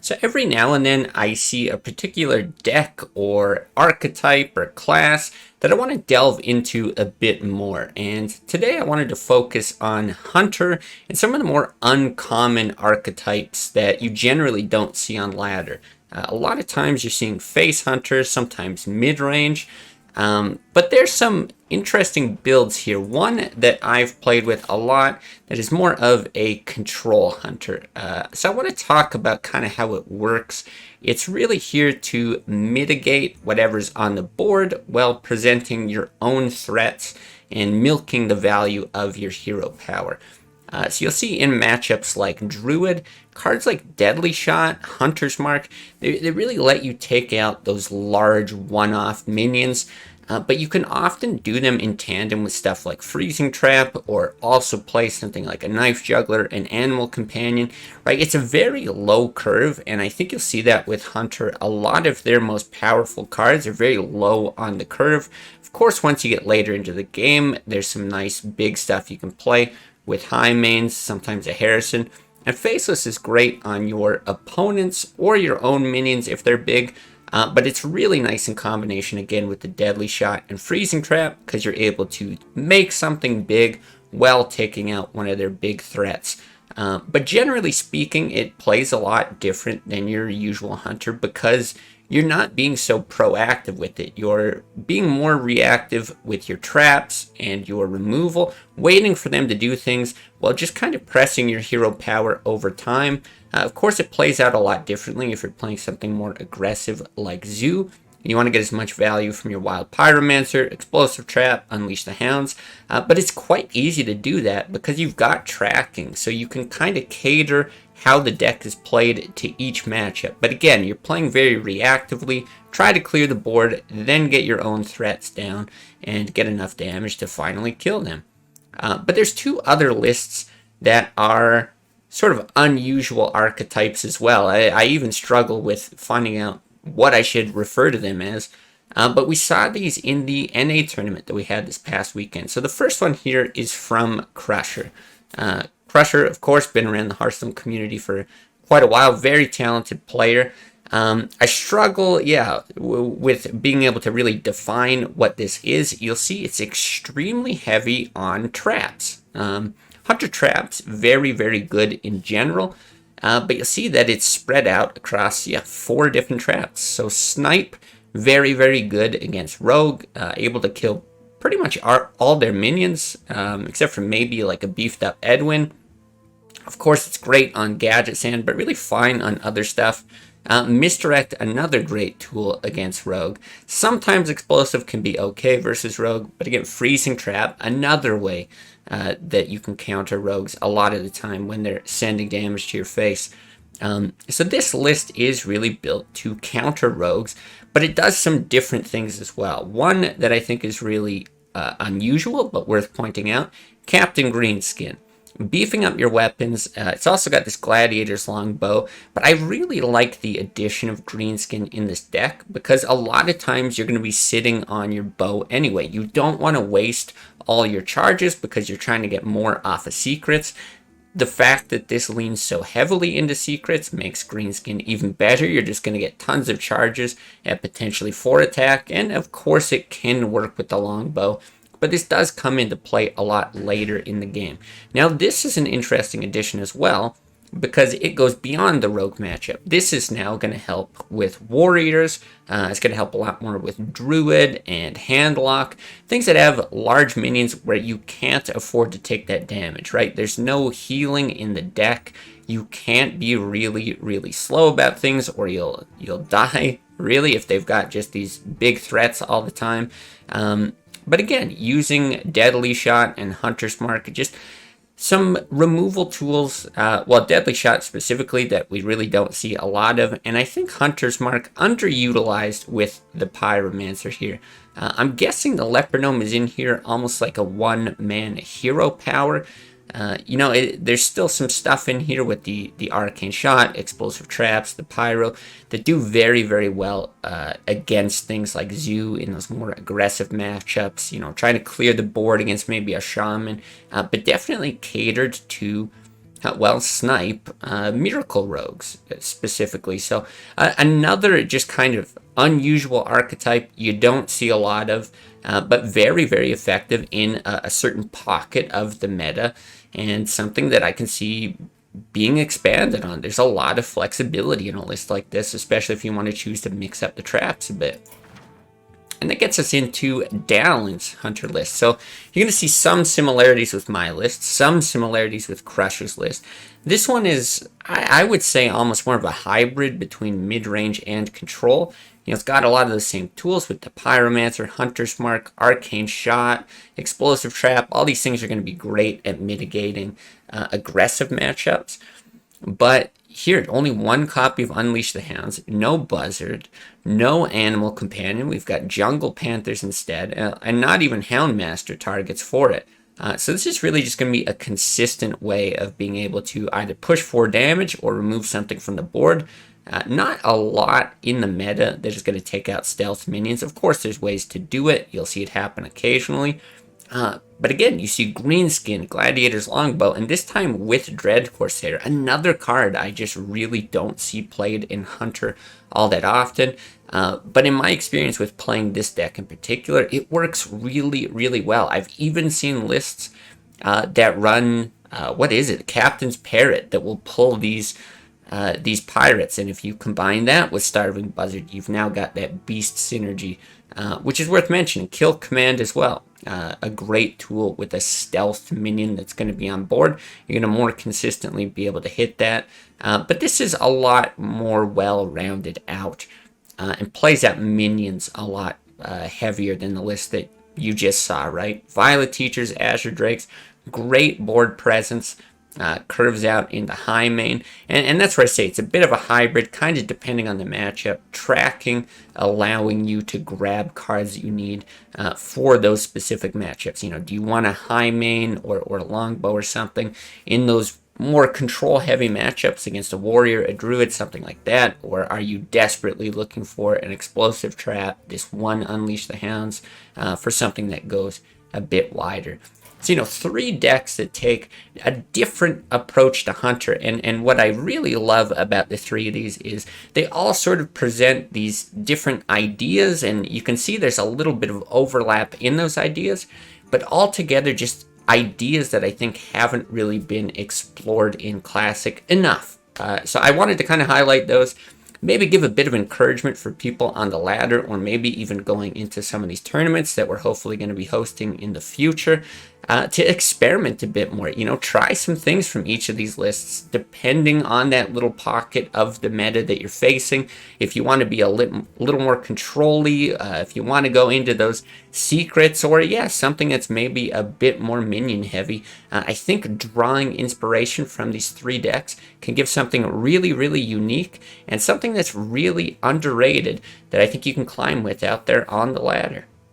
So every now and then I see a particular deck or archetype or class that I want to delve into a bit more. And today I wanted to focus on Hunter and some of the more uncommon archetypes that you generally don't see on ladder. A lot of times you're seeing face hunters, sometimes mid-range. But there's some interesting builds here. One that I've played with a lot that is more of a control hunter. So I want to talk about kind of how it works. It's really here to mitigate whatever's on the board while presenting your own threats and milking the value of your hero power. So you'll see in matchups like Druid, cards like Deadly Shot, Hunter's Mark, they really let you take out those large one-off minions, but you can often do them in tandem with stuff like Freezing Trap, or also play something like a Knife Juggler, an Animal Companion, right? It's a very low curve, and I think you'll see that with Hunter. A lot of their most powerful cards are very low on the curve. Of course, once you get later into the game, there's some nice big stuff you can play with high mains, sometimes a Harrison. And Faceless is great on your opponents or your own minions if they're big, but it's really nice in combination again with the Deadly Shot and Freezing Trap, because you're able to make something big while taking out one of their big threats. But generally speaking, it plays a lot different than your usual Hunter because you're not being so proactive with it. You're being more reactive with your traps and your removal, waiting for them to do things while just kind of pressing your hero power over time. Of course, it plays out a lot differently if you're playing something more aggressive like Zoo. You want to get as much value from your Wild Pyromancer, Explosive Trap, Unleash the Hounds, but it's quite easy to do that because you've got tracking, so you can kind of cater how the deck is played to each matchup. But again, you're playing very reactively, try to clear the board, then get your own threats down and get enough damage to finally kill them. But there's two other lists that are sort of unusual archetypes as well. I even struggle with finding out what I should refer to them as. But we saw these in the NA tournament that we had this past weekend. So the first one here is from Crusher. Crusher, of course, been around the Hearthstone community for quite a while. Very talented player. I struggle, with being able to really define what this is. You'll see it's extremely heavy on traps. Hunter traps, very, very good in general. But you'll see that it's spread out across 4 different traps. So Snipe, very, very good against Rogue, able to kill pretty much all their minions, except for maybe like a beefed up Edwin. Of course, it's great on Gadget Sand, but really fine on other stuff. Misdirect, another great tool against Rogue. Sometimes Explosive can be okay versus Rogue, but again, Freezing Trap, another way that you can counter Rogues a lot of the time when they're sending damage to your face. So this list is really built to counter Rogues, but it does some different things as well. One that I think is really unusual, but worth pointing out, Captain Greenskin. Beefing up your weapons. It's also got this Gladiator's Longbow, but I really like the addition of Greenskin in this deck because a lot of times you're going to be sitting on your bow anyway. You don't want to waste all your charges because you're trying to get more off of secrets. The fact that this leans so heavily into secrets makes Greenskin even better. You're just going to get tons of charges at potentially 4 attack, and of course it can work with the longbow. But this does come into play a lot later in the game. Now, this is an interesting addition as well because it goes beyond the Rogue matchup. This is now going to help with War Eaters. It's going to help a lot more with Druid and Handlock. Things that have large minions where you can't afford to take that damage, right? There's no healing in the deck. You can't be really, really slow about things or you'll die, really, if they've got just these big threats all the time. But again, using Deadly Shot and Hunter's Mark, just some removal tools, Deadly Shot specifically, that we really don't see a lot of, and I think Hunter's Mark underutilized with the Pyromancer here. I'm guessing the Leopardome is in here almost like a one-man hero power. There's still some stuff in here with the Arcane Shot, Explosive Traps, the Pyro, that do very, very well against things like Zoo in those more aggressive matchups, trying to clear the board against maybe a Shaman, but definitely catered to well, Snipe, Miracle Rogues specifically. So another just kind of unusual archetype you don't see a lot of, but very, very effective in a certain pocket of the meta, and something that I can see being expanded on. There's a lot of flexibility in a list like this, especially if you want to choose to mix up the traps a bit. And that gets us into wdalin's Hunter list. So you're going to see some similarities with my list, some similarities with Crusher's list. This one is, I would say, almost more of a hybrid between mid-range and control. It's got a lot of the same tools with the Pyromancer, Hunter's Mark, Arcane Shot, Explosive Trap. All these things are going to be great at mitigating aggressive matchups. But here, only one copy of Unleash the Hounds, no Buzzard, no Animal Companion. We've got Jungle Panthers instead, and not even Houndmaster targets for it. So this is really just going to be a consistent way of being able to either push for damage or remove something from the board. Not a lot in the meta that is going to take out stealth minions. Of course, there's ways to do it. You'll see it happen occasionally. But again, you see Greenskin, Gladiator's Longbow, and this time with Dread Corsair, another card I just really don't see played in Hunter all that often. But in my experience with playing this deck in particular, it works really, really well. I've even seen lists that run, Captain's Parrot, that will pull these pirates, and if you combine that with Starving Buzzard, you've now got that beast synergy, which is worth mentioning. Kill Command as well, a great tool with a stealth minion that's going to be on board. You're going to more consistently be able to hit that, but this is a lot more well-rounded out, and plays out minions a lot heavier than the list that you just saw, right? Violet Teachers, Azure Drakes, great board presence. Curves out into high main, and that's where I say it's a bit of a hybrid, kind of depending on the matchup. Tracking, allowing you to grab cards that you need for those specific matchups. Do you want a high main or a longbow or something in those more control-heavy matchups against a warrior, a druid, something like that? Or are you desperately looking for an explosive trap, this one Unleash the Hounds, for something that goes a bit wider? So, 3 decks that take a different approach to Hunter. And what I really love about the 3 of these is they all sort of present these different ideas. And you can see there's a little bit of overlap in those ideas. But altogether, just ideas that I think haven't really been explored in Classic enough. So I wanted to kind of highlight those. Maybe give a bit of encouragement for people on the ladder, or maybe even going into some of these tournaments that we're hopefully going to be hosting in the future, to experiment a bit more. Try some things from each of these lists, depending on that little pocket of the meta that you're facing. If you want to be a little more control-y, if you want to go into those secrets, or something that's maybe a bit more minion heavy, I think drawing inspiration from these 3 decks can give something really, really unique, and something that's really underrated that I think you can climb with out there on the ladder.